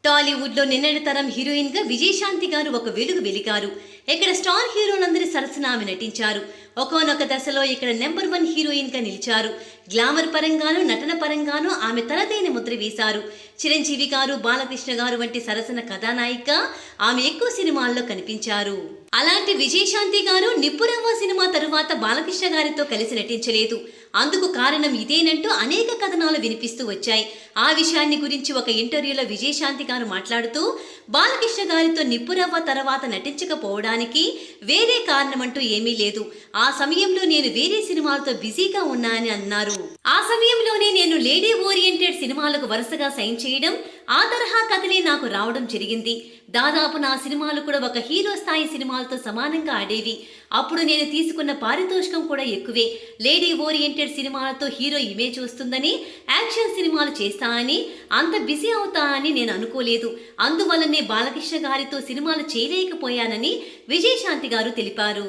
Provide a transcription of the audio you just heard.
టాలీవుడ్ లో నిన్నటి తరం హీరోయిన్ గా విజయశాంతి గారు ఒక వెలుగు వెలిగారు. ఇక్కడ స్టార్ హీరోలందరి సరసన ఆమె నటించారు. ఒకానొక దశలో ఇక్కడ నెంబర్ 1 హీరోయిన్ గా నిలిచారు. గ్లామర్ పరంగాను నటన పరంగాను ఆమె తనదైన ముద్ర వేశారు. చిరంజీవి గారు, బాలకృష్ణ గారు వంటి సరసన కథానాయికగా ఆమె ఎక్కువ సినిమాల్లో కనిపించారు. అలాంటి విజయశాంతి గారు నిప్పురవ్వ సినిమా తరువాత బాలకృష్ణ గారితో కలిసి నటించలేదు. అందుకు కారణం ఇదేనంటూ అనేక కథనాలు వినిపిస్తూ వచ్చాయి. ఆ విషయాన్ని గురించి ఒక ఇంటర్వ్యూలో విజయశాంతి గారు మాట్లాడుతూ, బాలకృష్ణ గారితో నిప్పురవ్వ తర్వాత నటించకపోవడానికి వేరే కారణమంటూ ఏమీ లేదు. ఆ సమయంలో నేను వేరే సినిమాలతో బిజీగా ఉన్నా అని అన్నారు. ఆ సమయంలోనే నేను లేడీ ఓరియంటెడ్ సినిమాలకు వరుసగా సైన్ చేయడం, ఆ తరహా కథలే నాకు రావడం జరిగింది. దాదాపు నా సినిమాలు కూడా ఒక హీరో స్థాయి సినిమాలతో సమానంగా ఆడేవి. అప్పుడు నేను తీసుకున్న పారితోషికం కూడా ఎక్కువే. లేడీ ఓరియంటెడ్ సినిమాలతో హీరో ఇమేజ్ వస్తుందని, యాక్షన్ సినిమాలు చేస్తా అని, అంత బిజీ అవుతా అని నేను అనుకోలేదు. అందువల్లనే బాలకృష్ణ గారితో సినిమాలు చేయలేకపోయానని విజయశాంతి గారు తెలిపారు.